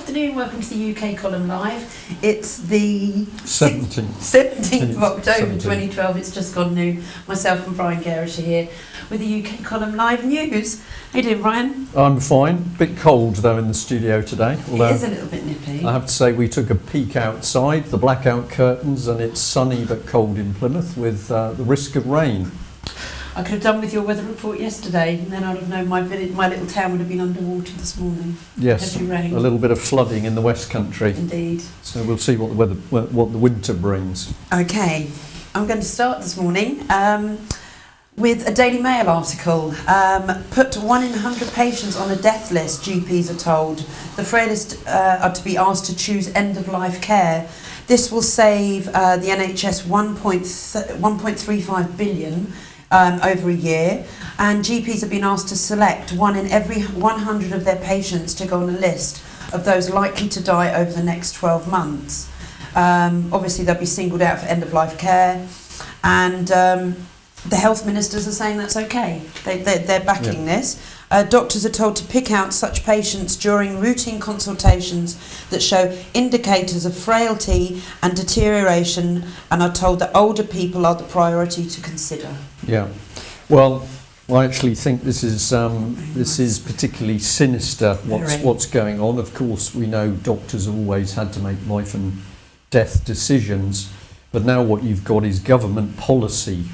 afternoon, welcome to the UK Column Live. It's the 17th of October 2012, it's just gone new. Myself and Brian Gerrish are here with the UK Column Live News. How you doing, Brian? I'm fine. Bit cold though in the studio today. It is a little bit nippy. I have to say we took a peek outside, the blackout curtains, and it's sunny but cold in Plymouth with the risk of rain. I could have done with your weather report yesterday, and then I'd have known my little town would have been underwater this morning. Yes, Heavy rain. a little bit of flooding in the West Country. Indeed. So we'll see what the winter brings. Okay, I'm going to start this morning with a Daily Mail article. Put 1 in 100 patients on a death list, GPs are told. The frailest are to be asked to choose end-of-life care. This will save the NHS 1.35 billion over a year, and GPs have been asked to select 1 in every 100 of their patients to go on a list of those likely to die over the next 12 months. Obviously they'll be singled out for end-of-life care, and the health ministers are saying that's okay. They're backing this. Doctors are told to pick out such patients during routine consultations that show indicators of frailty and deterioration, and are told that older people are the priority to consider. Yeah, well, I actually think this is particularly sinister. What's going on? Of course, we know doctors have always had to make life and death decisions, but now what you've got is government policy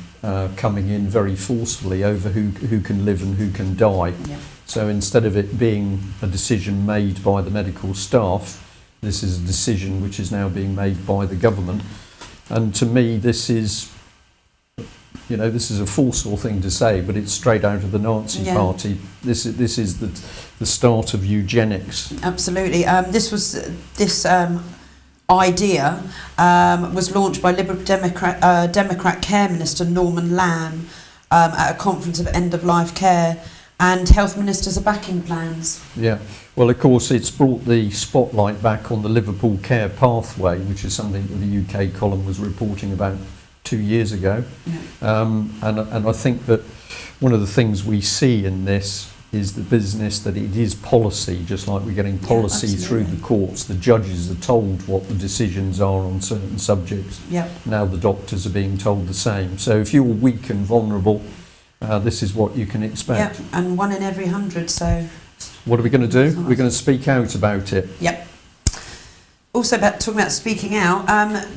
coming in very forcefully over who can live and who can die. Yeah. So instead of it being a decision made by the medical staff, this is a decision which is now being made by the government. And to me, this is a forceful thing to say, but it's straight out of the Nazi Party. This is the start of eugenics. Absolutely. This idea was launched by Liberal Democrat Care Minister Norman Lamb at a conference of end-of-life care, and health ministers are backing plans. Yeah, well, of course, it's brought the spotlight back on the Liverpool care pathway, which is something that the UK column was reporting about 2 years ago. Yeah. And I think that one of the things we see in this is the business that it is policy, just like we're getting policy through the courts. The judges are told what the decisions are on certain subjects. Yep. Now the doctors are being told the same. So if you're weak and vulnerable, this is what you can expect. Yep, and 1 in every 100, so... What are we going to do? We're going to speak out about it. Yep. Also, talking about speaking out,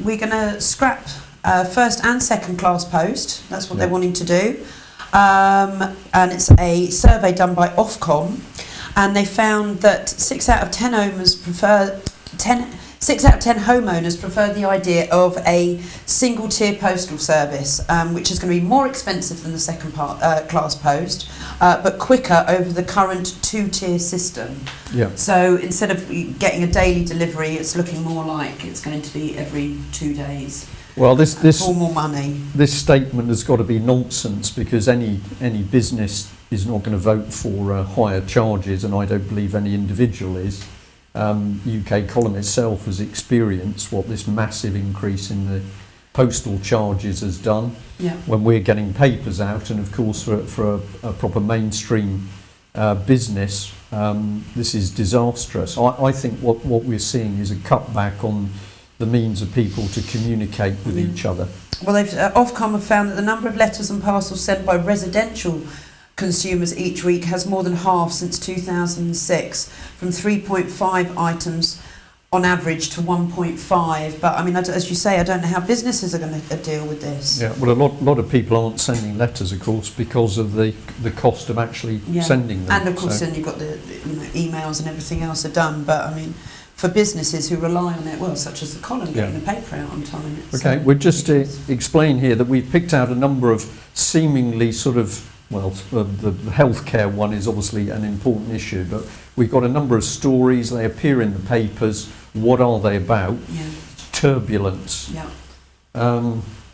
we're going to scrap first and second class post. That's what they're wanting to do. And it's a survey done by Ofcom, and they found that 6 out of 10 homeowners prefer the idea of a single tier postal service, which is going to be more expensive than the second class post, but quicker over the current 2-tier system. Yeah. So instead of getting a daily delivery, it's looking more like it's going to be every 2 days. Well, this more money. This statement has got to be nonsense, because any business is not going to vote for higher charges, and I don't believe any individual is. UK column itself has experienced what this massive increase in the postal charges has done. Yeah. When we're getting papers out, and of course for a proper mainstream business, this is disastrous. I think what we're seeing is a cutback on the means of people to communicate with each other. Well, Ofcom have found that the number of letters and parcels sent by residential consumers each week has more than halved since 2006, from 3.5 items on average to 1.5. But I mean, as you say, I don't know how businesses are going to deal with this. Yeah, well, a lot of people aren't sending letters, of course, because of the cost of actually sending them. And of course, then you've got the emails and everything else are done. But I mean, for businesses who rely on it, well, such as the column, getting the paper out on time. Okay, we'll just explain here that we've picked out a number of seemingly sort of, well, the healthcare one is obviously an important issue, but we've got a number of stories, they appear in the papers. What are they about? Yeah. Turbulence. Yeah.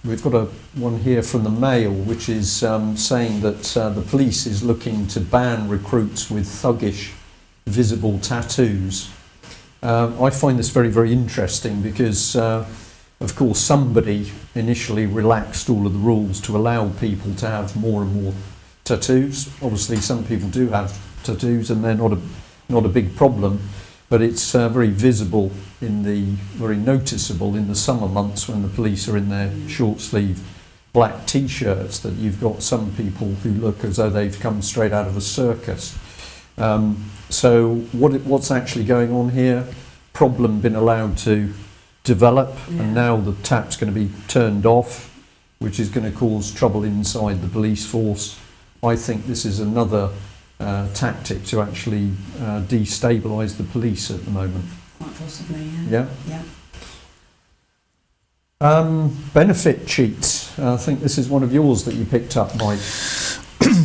We've got one here from the Mail, which is saying that the police is looking to ban recruits with thuggish, visible tattoos. I find this very, very interesting because, of course, somebody initially relaxed all of the rules to allow people to have more and more tattoos. Obviously, some people do have tattoos and they're not a big problem. but it's very visible very noticeable in the summer months when the police are in their short sleeve black t-shirts, that you've got some people who look as though they've come straight out of a circus. So what's actually going on here? Problem been allowed to develop, and now the tap's going to be turned off, which is going to cause trouble inside the police force. I think this is another tactic to actually destabilise the police at the moment. Quite possibly, Yeah. Benefit cheats. I think this is one of yours that you picked up, Mike.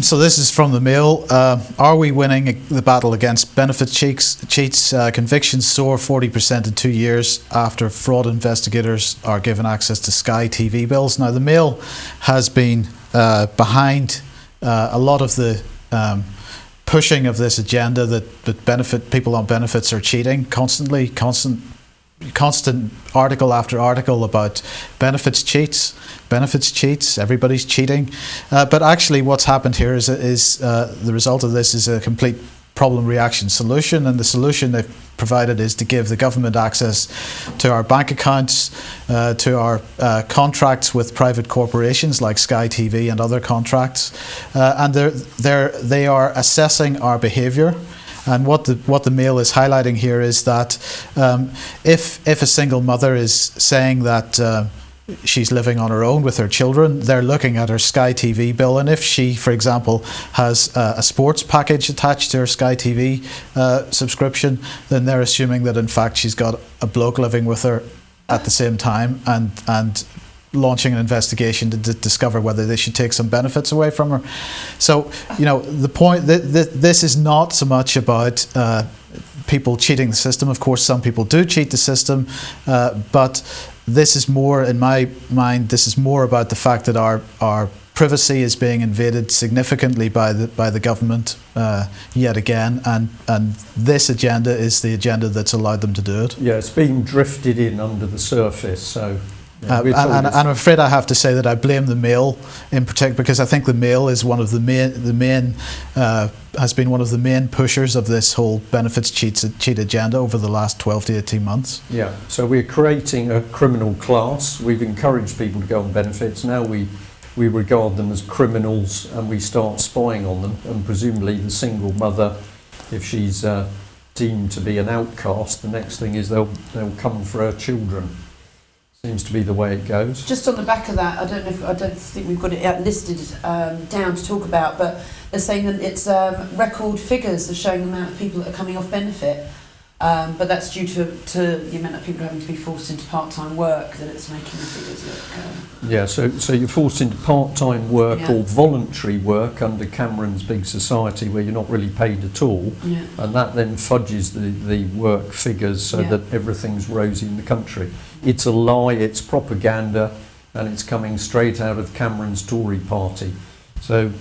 So this is from the Mail. Are we winning the battle against benefit cheats? Convictions soar 40% in 2 years after fraud investigators are given access to Sky TV bills. Now, the Mail has been behind a lot of the pushing of this agenda that benefit people on benefits are cheating constantly, constant article after article about benefits cheats, everybody's cheating. But actually what's happened here is the result of this is a complete problem reaction solution, and the solution they've provided is to give the government access to our bank accounts, to our contracts with private corporations like Sky TV and other contracts, and they are assessing our behaviour. And what the Mail is highlighting here is that if a single mother is saying that she's living on her own with her children, they're looking at her Sky TV bill, and if she, for example, has a sports package attached to her Sky TV subscription, then they're assuming that in fact she's got a bloke living with her at the same time, and launching an investigation to discover whether they should take some benefits away from her. So, you know, the point this is not so much about people cheating the system. Of course, some people do cheat the system, but this is more, in my mind, this is more about the fact that our privacy is being invaded significantly by the government yet again, and this agenda is the agenda that's allowed them to do it. Yeah, it's being drifted in under the surface, so... Yeah, and I'm afraid I have to say that I blame the Mail in particular, because I think the Mail is one of the main has been one of the main pushers of this whole benefits cheat agenda over the last 12 to 18 months. Yeah, so we're creating a criminal class. We've encouraged people to go on benefits. Now we regard them as criminals, and we start spying on them, and presumably the single mother, if she's deemed to be an outcast, the next thing is they'll come for her children. Seems to be the way it goes. Just on the back of that, I don't think we've got it listed down to talk about, but they're saying that it's record figures are showing the amount of people that are coming off benefit, but that's due to the amount of people having to be forced into part-time work, that it's making the figures look... Yeah, so you're forced into part-time work or voluntary work under Cameron's big society where you're not really paid at all, and that then fudges the work figures so that everything's rosy in the country. It's a lie, it's propaganda, and it's coming straight out of Cameron's Tory party. So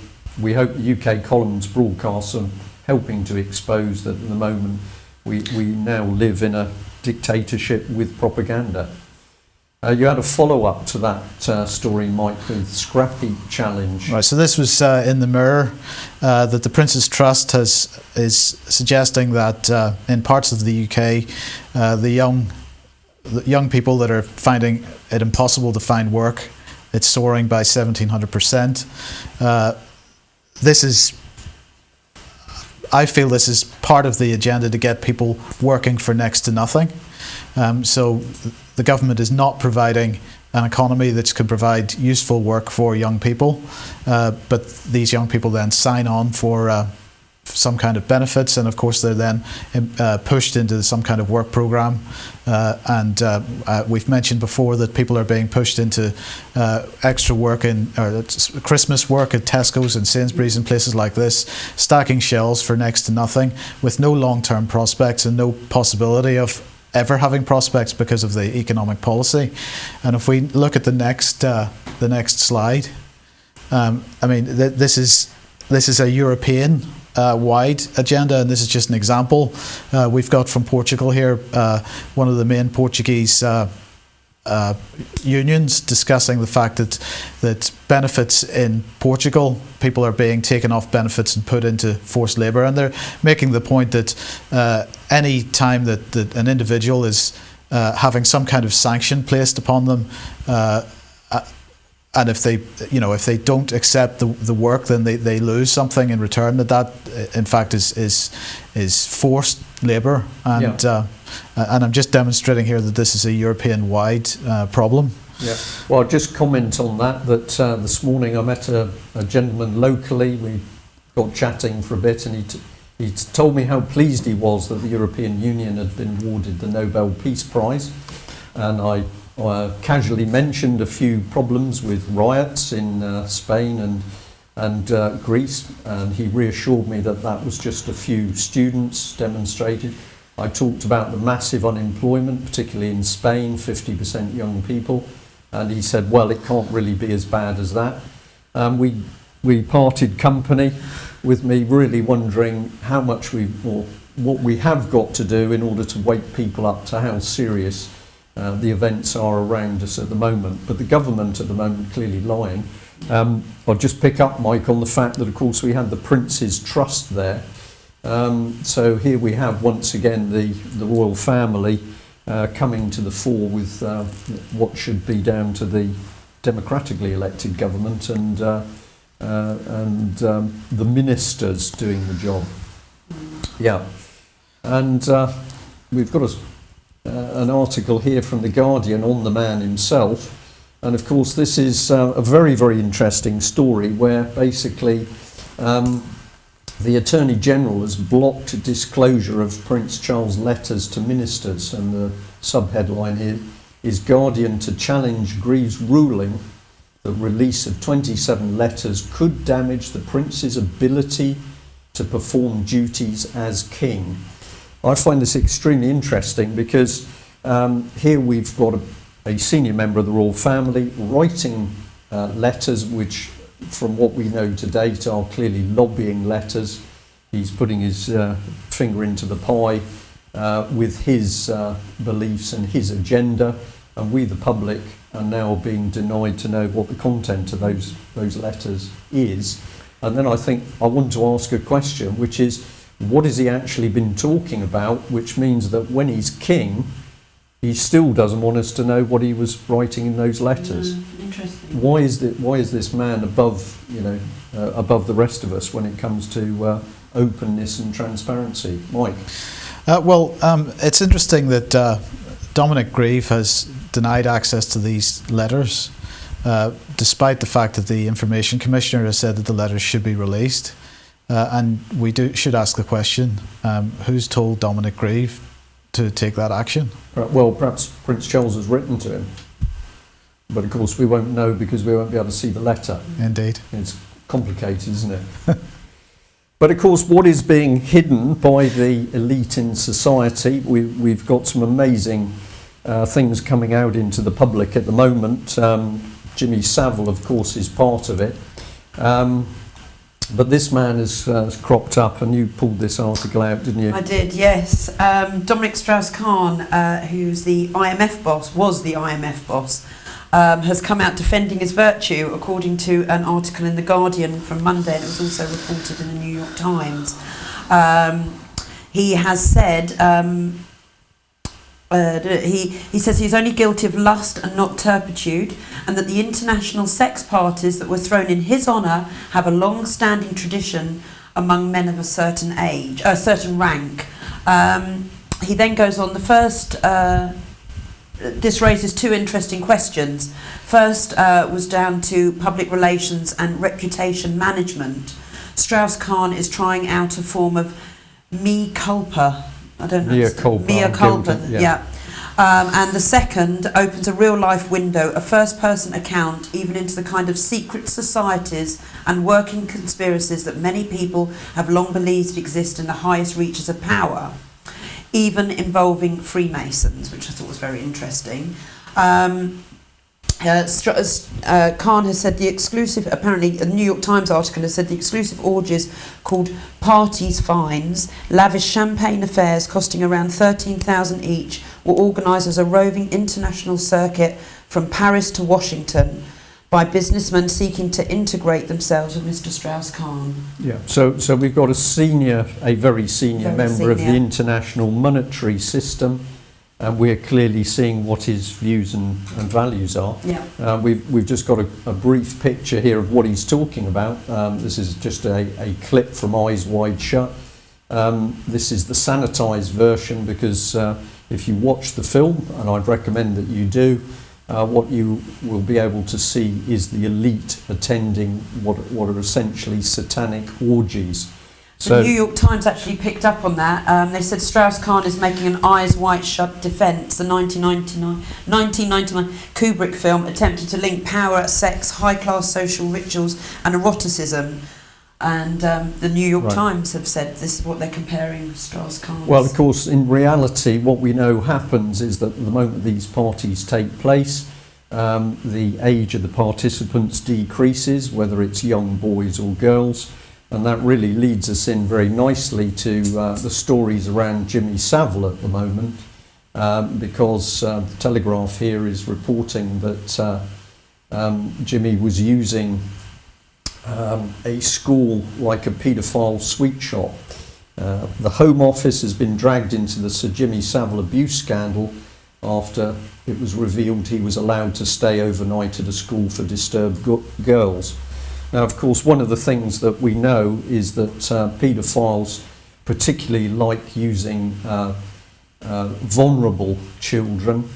we hope the UK Collins broadcasts are helping to expose that at the moment we now live in a dictatorship with propaganda. You had a follow-up to that story, Mike, with Scrap Heap Challenge. Right, so this was in the Mirror, that the Prince's Trust is suggesting that in parts of the UK, the young people that are finding it impossible to find work, it's soaring by 1,700%. I feel this is part of the agenda to get people working for next to nothing. So the government is not providing an economy that can provide useful work for young people, but these young people then sign on for some kind of benefits, and of course they're then pushed into some kind of work program, and we've mentioned before that people are being pushed into extra work or Christmas work at Tesco's and Sainsbury's and places like this, stacking shelves for next to nothing with no long-term prospects and no possibility of ever having prospects because of the economic policy. And if we look at the next slide, I mean this is a European wide agenda, and this is just an example. We've got from Portugal here, one of the main Portuguese unions discussing the fact that benefits in Portugal, people are being taken off benefits and put into forced labour, and they're making the point that any time that an individual is having some kind of sanction placed upon them, and if they don't accept the work, then they lose something in return. That in fact is forced labour, and I'm just demonstrating here that this is a European-wide problem. Yeah. Well, I'll just comment on that. This morning I met a gentleman locally. We got chatting for a bit, and he told me how pleased he was that the European Union had been awarded the Nobel Peace Prize, and I casually mentioned a few problems with riots in Spain and Greece, and he reassured me that that was just a few students demonstrated. I talked about the massive unemployment, particularly in Spain, 50% young people, and he said, well, it can't really be as bad as that. We parted company with me really wondering how much what we have got to do in order to wake people up to how serious the events are around us at the moment. But the government at the moment clearly lying. I'll just pick up, Mike, on the fact that, of course, we had the Prince's Trust there. So here we have, once again, the royal family coming to the fore with what should be down to the democratically elected government and the ministers doing the job. Yeah. And we've got an article here from The Guardian on the man himself. And of course, this is a very, very interesting story where basically the Attorney General has blocked disclosure of Prince Charles' letters to ministers. And the subheadline here is Guardian to challenge Grieve's ruling that release of 27 letters could damage the Prince's ability to perform duties as king. I find this extremely interesting because here we've got a senior member of the royal family writing letters which, from what we know to date, are clearly lobbying letters. He's putting his finger into the pie with his beliefs and his agenda, and we, the public, are now being denied to know what the content of those letters is. And then I think I want to ask a question, which is, what has he actually been talking about? Which means that when he's king, he still doesn't want us to know what he was writing in those letters. Interesting. Why is this man above the rest of us when it comes to openness and transparency? Mike? It's interesting that Dominic Grieve has denied access to these letters, despite the fact that the Information Commissioner has said that the letters should be released. And we should ask the question, who's told Dominic Grieve to take that action? Well, perhaps Prince Charles has written to him. But of course we won't know because we won't be able to see the letter. Indeed. It's complicated, isn't it? But of course what is being hidden by the elite in society, we've got some amazing things coming out into the public at the moment. Jimmy Savile, of course, is part of it. But this man has cropped up, and you pulled this article out, didn't you? I did, yes. Dominic Strauss-Kahn, who's the IMF boss, has come out defending his virtue, according to an article in The Guardian from Monday, and it was also reported in the New York Times. He has said, he says he's only guilty of lust and not turpitude, and that the international sex parties that were thrown in his honour have a long-standing tradition among men of a certain age, a certain rank. He then goes on. This raises two interesting questions. First was down to public relations and reputation management. Strauss-Kahn is trying out a form of mea culpa. I don't know. Mea culpa, yeah. And the second opens a real-life window, a first-person account, even into the kind of secret societies and working conspiracies that many people have long believed exist in the highest reaches of power, even involving Freemasons, which I thought was very interesting. Khan has said the exclusive, apparently a New York Times article has said the exclusive orgies called parties fines, lavish champagne affairs costing around $13,000 each, will organise as a roving international circuit from Paris to Washington by businessmen seeking to integrate themselves with Mr. Strauss-Kahn. Yeah, so we've got a very senior member of the international monetary system, and we're clearly seeing what his views and values are. Yeah. We've just got a brief picture here of what he's talking about. This is just a clip from Eyes Wide Shut. This is the sanitised version, because if you watch the film, and I'd recommend that you do, what you will be able to see is the elite attending what are essentially satanic orgies. The New York Times actually picked up on that. They said Strauss-Kahn is making an eyes wide shut defence. The 1999 Kubrick film attempted to link power, sex, high-class social rituals and eroticism. And the New York Times have said this is what they're comparing Strauss-Kahn. Well, of course, in reality, what we know happens is that the moment these parties take place, the age of the participants decreases, whether it's young boys or girls, and that really leads us in very nicely to the stories around Jimmy Savile at the moment, because the Telegraph here is reporting that Jimmy was using a school like a paedophile sweet shop. The Home Office has been dragged into the Sir Jimmy Savile abuse scandal after it was revealed he was allowed to stay overnight at a school for disturbed girls. Now, of course, one of the things that we know is that paedophiles particularly like using vulnerable children,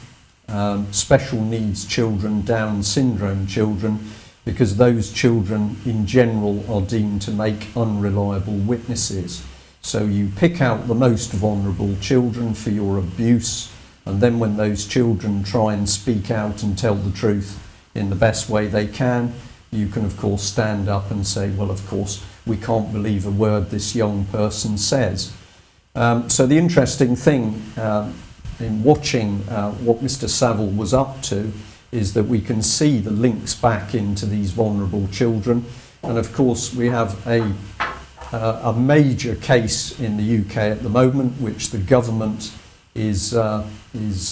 special needs children, Down syndrome children, because those children in general are deemed to make unreliable witnesses. So you pick out the most vulnerable children for your abuse, and then when those children try and speak out and tell the truth in the best way they can, you can of course stand up and say, well, of course, we can't believe a word this young person says. So the interesting thing in watching what Mr. Savile was up to is that we can see the links back into these vulnerable children. And of course, we have a major case in the UK at the moment, which the government is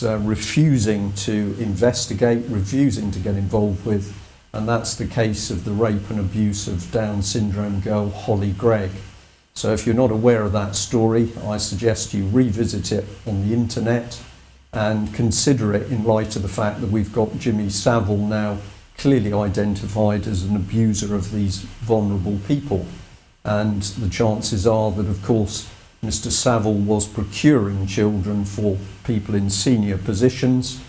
refusing to investigate, refusing to get involved with, and that's the case of the rape and abuse of Down syndrome girl Holly Gregg. So if you're not aware of that story, I suggest you revisit it on the internet and consider it in light of the fact that we've got Jimmy Savile now clearly identified as an abuser of these vulnerable people. And the chances are that, of course, Mr. Savile was procuring children for people in senior positions,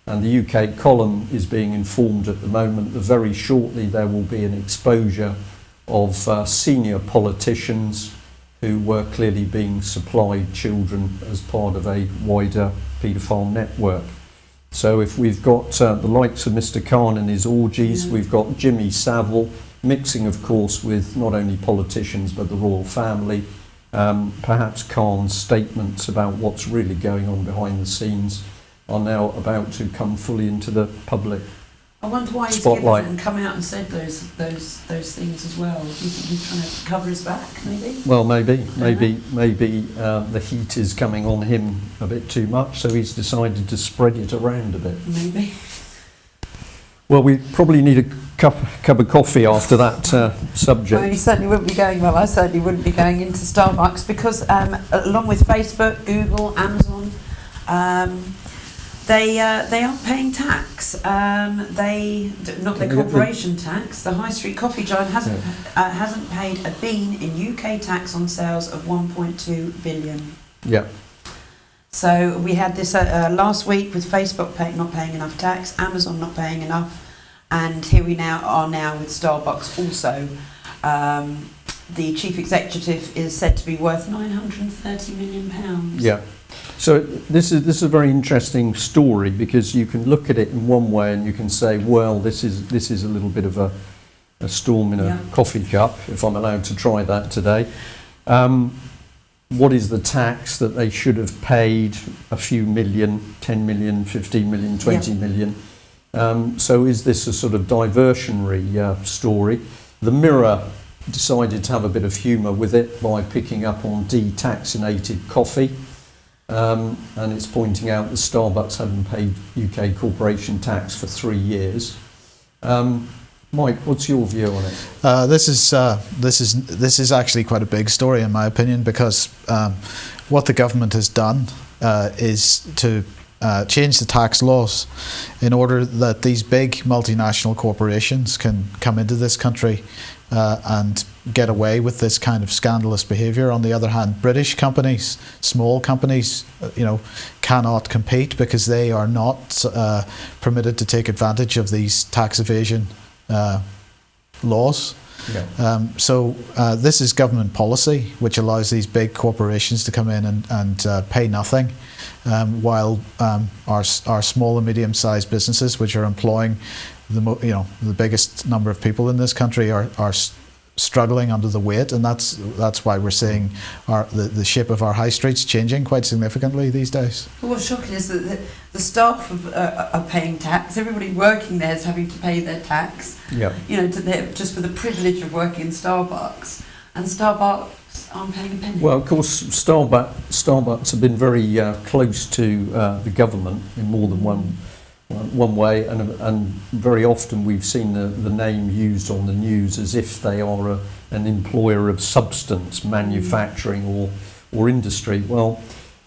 and the UK column is being informed at the moment that very shortly there will be an exposure of senior politicians who were clearly being supplied children as part of a wider paedophile network. So if we've got the likes of Mr. Khan and his orgies, we've got Jimmy Savile mixing, of course, with not only politicians but the royal family, perhaps Khan's statements about what's really going on behind the scenes are now about to come fully into the public I wonder why he's spotlight. given and come out and said those things as well. Do you think he's trying to cover his back, maybe? Well, maybe the heat is coming on him a bit too much, so he's decided to spread it around a bit. Maybe. Well, we probably need a cup of coffee after that subject. Well, you certainly wouldn't be going. Well, I certainly wouldn't be going into Starbucks because, along with Facebook, Google, Amazon, they aren't paying tax. Not their corporation tax. The High Street Coffee Giant hasn't paid a bean in UK tax on sales of 1.2 billion. Yeah. So we had this last week with Facebook not paying enough tax, Amazon not paying enough, and here we are now with Starbucks also. The chief executive is said to be worth £930 million. Yeah. So this is a very interesting story because you can look at it in one way and you can say, well, this is a little bit of a storm in a coffee cup, if I'm allowed to try that today. What is the tax that they should have paid? A few million, 10 million, 15 million, 20 million. So is this a sort of diversionary story? The Mirror decided to have a bit of humour with it by picking up on detaxinated coffee. and it's pointing out that Starbucks hadn't paid UK corporation tax for 3 years. Mike, what's your view on it? This is actually quite a big story in my opinion, because what the government has done is to change the tax laws in order that these big multinational corporations can come into this country and get away with this kind of scandalous behaviour. On the other hand, British companies, small companies, cannot compete because they are not permitted to take advantage of these tax evasion laws. Yeah. So this is government policy which allows these big corporations to come in and pay nothing, while our small and medium-sized businesses, which are employing the biggest number of people in this country, are struggling under the weight, and that's why we're seeing the shape of our high streets changing quite significantly these days. What's shocking is that the staff are paying tax. Everybody working there is having to pay their tax. Yeah. Just for the privilege of working in Starbucks, and Starbucks aren't paying a penny. Well, of course, Starbucks have been very close to the government in more than one way, and very often we've seen the name used on the news as if they are an employer of substance, manufacturing or industry. Well,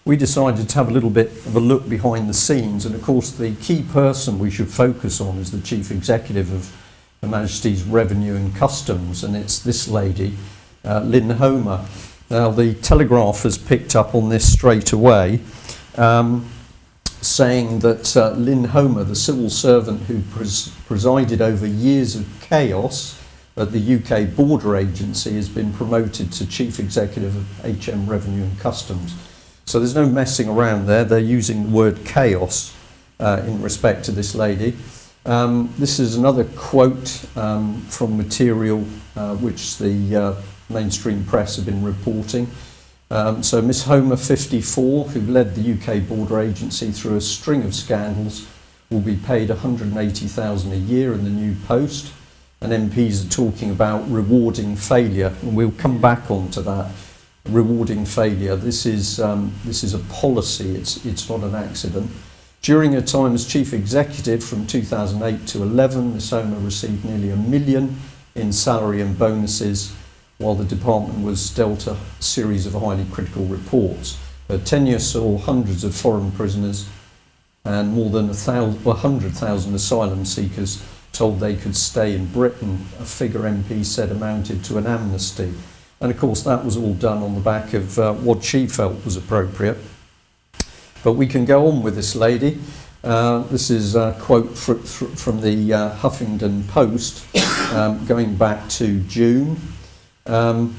we decided to have a little bit of a look behind the scenes, and of course the key person we should focus on is the Chief Executive of Her Majesty's Revenue and Customs, and it's this lady, Lynn Homer. Now, the Telegraph has picked up on this straight away, saying that Lynn Homer, the civil servant who presided over years of chaos at the UK Border Agency, has been promoted to Chief Executive of HM Revenue and Customs. So there's no messing around there. They're using the word chaos in respect to this lady. This is another quote from material which the mainstream press have been reporting. So Miss Homer, 54, who led the UK Border Agency through a string of scandals, will be paid $180,000 a year in the new post. And MPs are talking about rewarding failure, and we'll come back onto that. Rewarding failure. This is a policy. It's not an accident. During her time as Chief Executive from 2008 to 11, Miss Homer received nearly $1 million in salary and bonuses, while the department was dealt a series of highly critical reports. Her tenure saw hundreds of foreign prisoners and more than 100,000 asylum seekers told they could stay in Britain, a figure MP said amounted to an amnesty. And of course that was all done on the back of what she felt was appropriate. But we can go on with this lady. This is a quote from the Huffington Post going back to June. And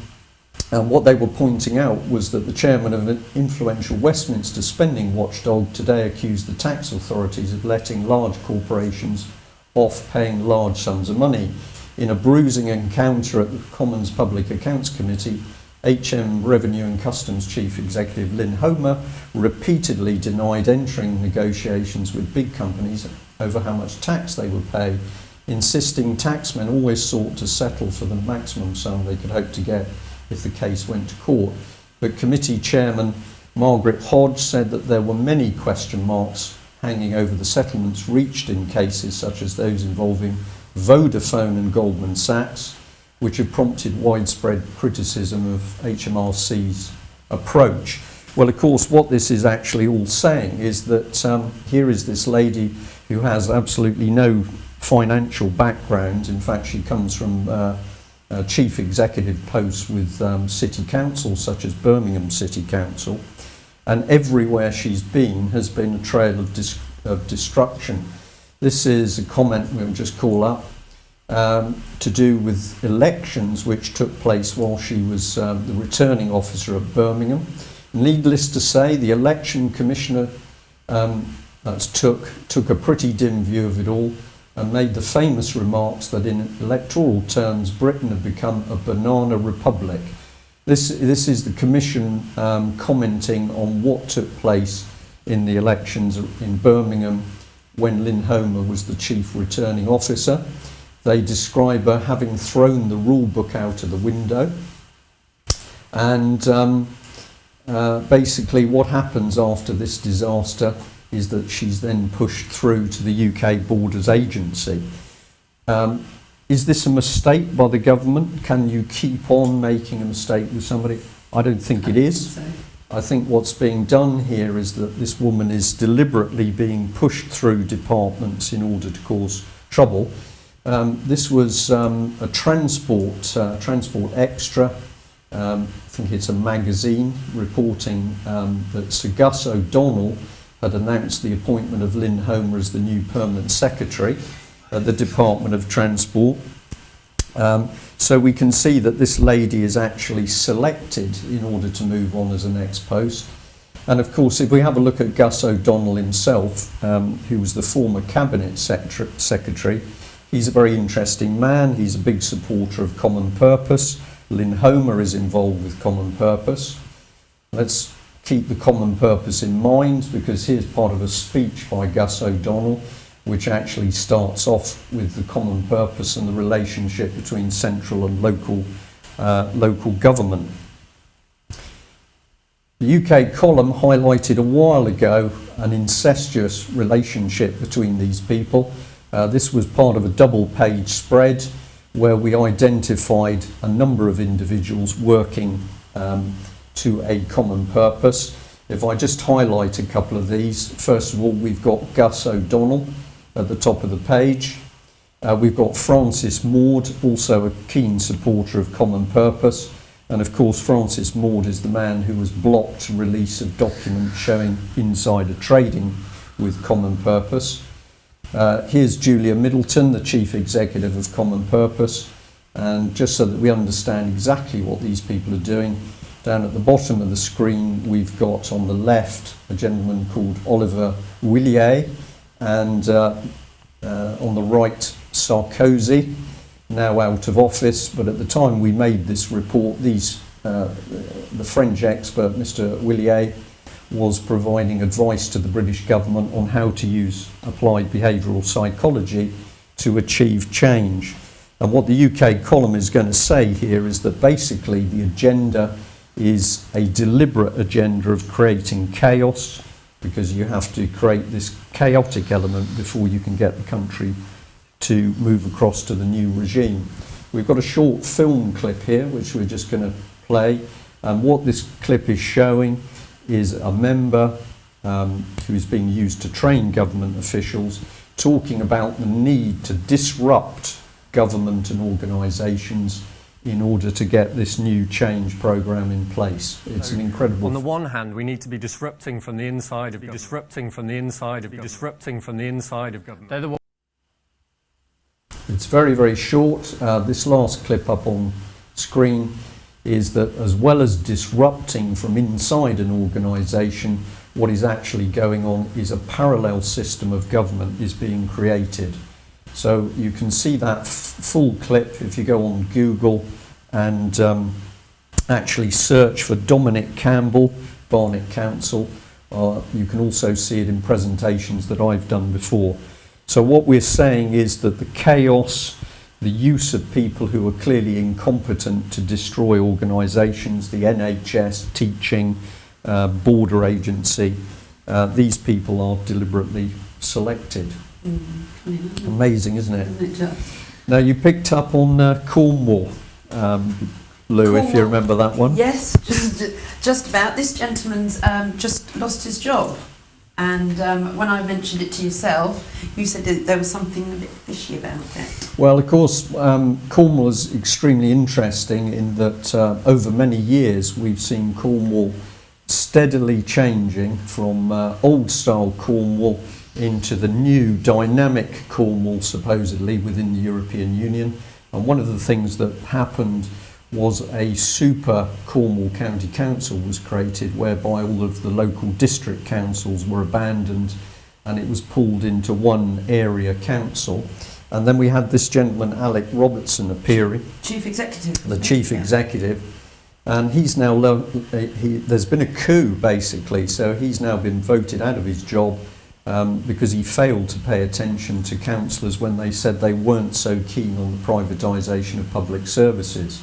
what they were pointing out was that the chairman of an influential Westminster spending watchdog today accused the tax authorities of letting large corporations off paying large sums of money. In a bruising encounter at the Commons Public Accounts Committee, HM Revenue and Customs Chief Executive Lynn Homer repeatedly denied entering negotiations with big companies over how much tax they would pay, insisting taxmen always sought to settle for the maximum sum they could hope to get if the case went to court. But committee chairman Margaret Hodge said that there were many question marks hanging over the settlements reached in cases such as those involving Vodafone and Goldman Sachs, which have prompted widespread criticism of HMRC's approach. Well, of course, what this is actually all saying is that here is this lady who has absolutely no financial background. In fact, she comes from chief executive posts with city councils such as Birmingham City Council, and everywhere she's been has been a trail of destruction. This is a comment we'll just call up to do with elections which took place while she was the returning officer at Birmingham. Needless to say, the election commissioner took a pretty dim view of it all and made the famous remarks that in electoral terms Britain had become a banana republic. This is the Commission commenting on what took place in the elections in Birmingham when Lynn Homer was the chief returning officer. They describe her having thrown the rule book out of the window, and basically what happens after this disaster is that she's then pushed through to the UK Borders Agency. Is this a mistake by the government? Can you keep on making a mistake with somebody? I don't think it is. I think what's being done here is that this woman is deliberately being pushed through departments in order to cause trouble. This was a Transport Extra, I think it's a magazine, reporting that Sir Gus O'Donnell had announced the appointment of Lynn Homer as the new permanent secretary at the Department of Transport. So we can see that this lady is actually selected in order to move on as a next post. And of course, if we have a look at Gus O'Donnell himself, who was the former Cabinet Secretary, he's a very interesting man. He's a big supporter of Common Purpose. Lynn Homer is involved with Common Purpose. Let's keep the Common Purpose in mind, because here's part of a speech by Gus O'Donnell, which actually starts off with the Common Purpose and the relationship between central and local government. The UK column highlighted a while ago an incestuous relationship between these people. This was part of a double-page spread where we identified a number of individuals working to a common purpose. If I just highlight a couple of these, first of all, we've got Gus O'Donnell at the top of the page. We've got Francis Maud, also a keen supporter of Common Purpose. And of course, Francis Maud is the man who has blocked release of documents showing insider trading with Common Purpose. Here's Julia Middleton, the Chief Executive of Common Purpose. And just so that we understand exactly what these people are doing, down at the bottom of the screen, we've got on the left a gentleman called Oliver Willier, and on the right, Sarkozy, now out of office. But at the time we made this report, the French expert, Mr. Willier, was providing advice to the British government on how to use applied behavioural psychology to achieve change. And what the UK column is going to say here is that basically the agenda is a deliberate agenda of creating chaos, because you have to create this chaotic element before you can get the country to move across to the new regime. We've got a short film clip here which we're just going to play, and what this clip is showing is a member who is being used to train government officials talking about the need to disrupt government and organisations in order to get this new change programme in place. It's an incredible... On the one hand, we need to be disrupting from the inside of government. They're the... It's very, very short. This last clip up on screen is that as well as disrupting from inside an organisation, what is actually going on is a parallel system of government is being created. So you can see that full clip if you go on Google and actually search for Dominic Campbell, Barnet Council. You can also see it in presentations that I've done before. So what we're saying is that the chaos, the use of people who are clearly incompetent to destroy organisations, the NHS, teaching, border agency, these people are deliberately selected. Amazing, isn't it? Now, you picked up on Cornwall, Lou, if you remember that one. Yes, just about. This gentleman's just lost his job. And when I mentioned it to yourself, you said that there was something a bit fishy about it. Well, of course, Cornwall is extremely interesting in that over many years we've seen Cornwall steadily changing from old-style Cornwall into the new dynamic Cornwall, supposedly, within the European Union. And one of the things that happened was a super Cornwall County Council was created, whereby all of the local district councils were abandoned and it was pulled into one area council. And then we had this gentleman, Alec Robertson, appearing. Chief Executive. The Chief Executive. And he's now, there's been a coup, basically, so he's now been voted out of his job because he failed to pay attention to councillors when they said they weren't so keen on the privatisation of public services.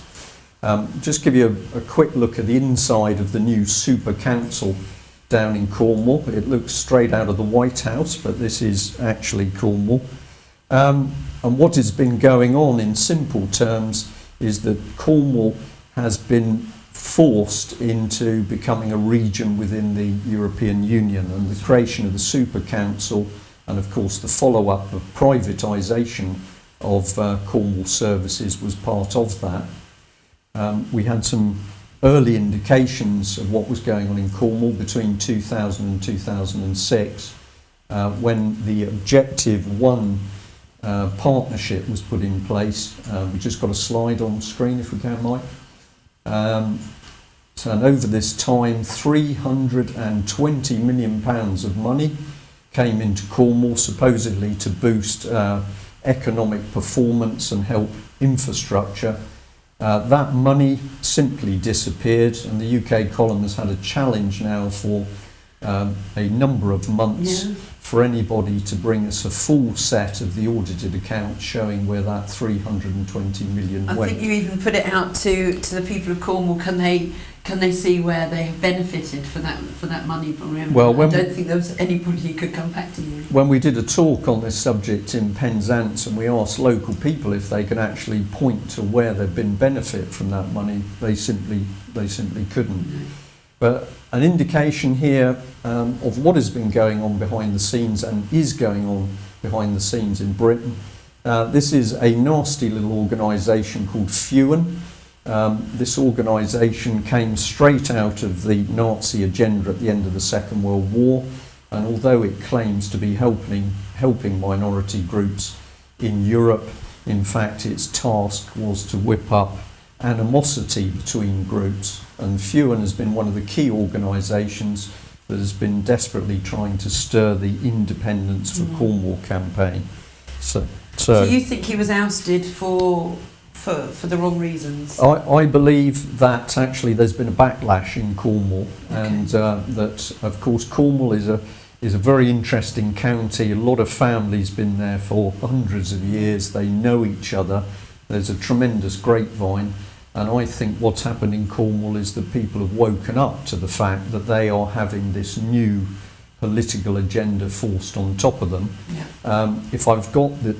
Just give you a quick look at the inside of the new super council down in Cornwall. It looks straight out of the White House, but this is actually Cornwall. And what has been going on in simple terms is that Cornwall has been forced into becoming a region within the European Union, and the creation of the super council and of course the follow-up of privatisation of Cornwall services was part of that. We had some early indications of what was going on in Cornwall between 2000 and 2006 when the Objective 1 partnership was put in place. We've just got a slide on screen if we can, Mike. So and over this time, £320 million of money came into Cornwall, supposedly to boost economic performance and help infrastructure. That money simply disappeared, and the UK column has had a challenge now for a number of months for anybody to bring us a full set of the audited accounts showing where that 320 million went. I think you even put it out to the people of Cornwall. Can they see where they have benefited for that money? Well, I don't think there was anybody who could come back to you. When we did a talk on this subject in Penzance and we asked local people if they could actually point to where there'd been benefit from that money, they simply couldn't. No. But an indication here of what has been going on behind the scenes and is going on behind the scenes in Britain. This is a nasty little organisation called FUAN. This organisation came straight out of the Nazi agenda at the end of the Second World War, and although it claims to be helping minority groups in Europe, in fact its task was to whip up animosity between groups, and FUAN has been one of the key organisations that has been desperately trying to stir the Independence for Cornwall campaign. So you think he was ousted for the wrong reasons? I believe that actually there's been a backlash in Cornwall, and that of course Cornwall is a very interesting county. A lot of families been there for hundreds of years. They know each other. There's a tremendous grapevine, and I think what's happened in Cornwall is that people have woken up to the fact that they are having this new political agenda forced on top of them. If I've got the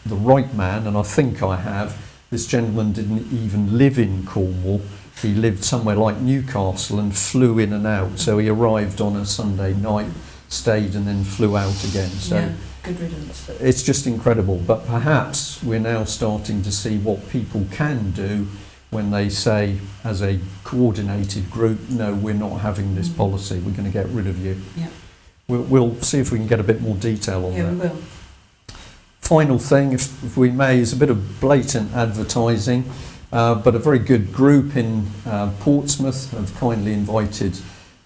right man, and I think I have, this gentleman didn't even live in Cornwall. He lived somewhere like Newcastle and flew in and out. So he arrived on a Sunday night, stayed and then flew out again. So good riddance. It's just incredible. But perhaps we're now starting to see what people can do when they say, as a coordinated group, no, we're not having this policy. We're going to get rid of you. We'll see if we can get a bit more detail on that. We will. Final thing, if we may, is a bit of blatant advertising, but a very good group in Portsmouth have kindly invited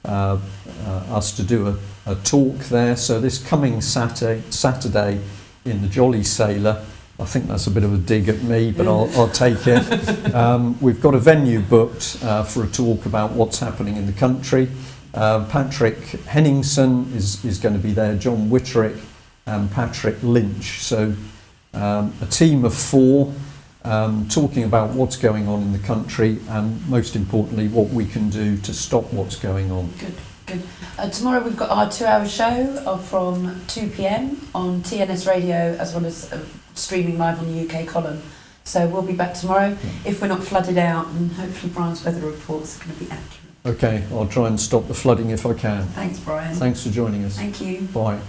us to do a talk there. So this coming Saturday in the Jolly Sailor, I think that's a bit of a dig at me, but I'll take it. We've got a venue booked for a talk about what's happening in the country. Patrick Henningson is going to be there, John Witterick and Patrick Lynch. So a team of 4 talking about what's going on in the country and most importantly what we can do to stop what's going on. Good. Tomorrow we've got our 2-hour show from 2 p.m. on TNS Radio, as well as streaming live on the UK column. So we'll be back tomorrow if we're not flooded out, and hopefully Brian's weather reports are going to be accurate. Okay, I'll try and stop the flooding if I can. Thanks, Brian. Thanks for joining us. Thank you. Bye.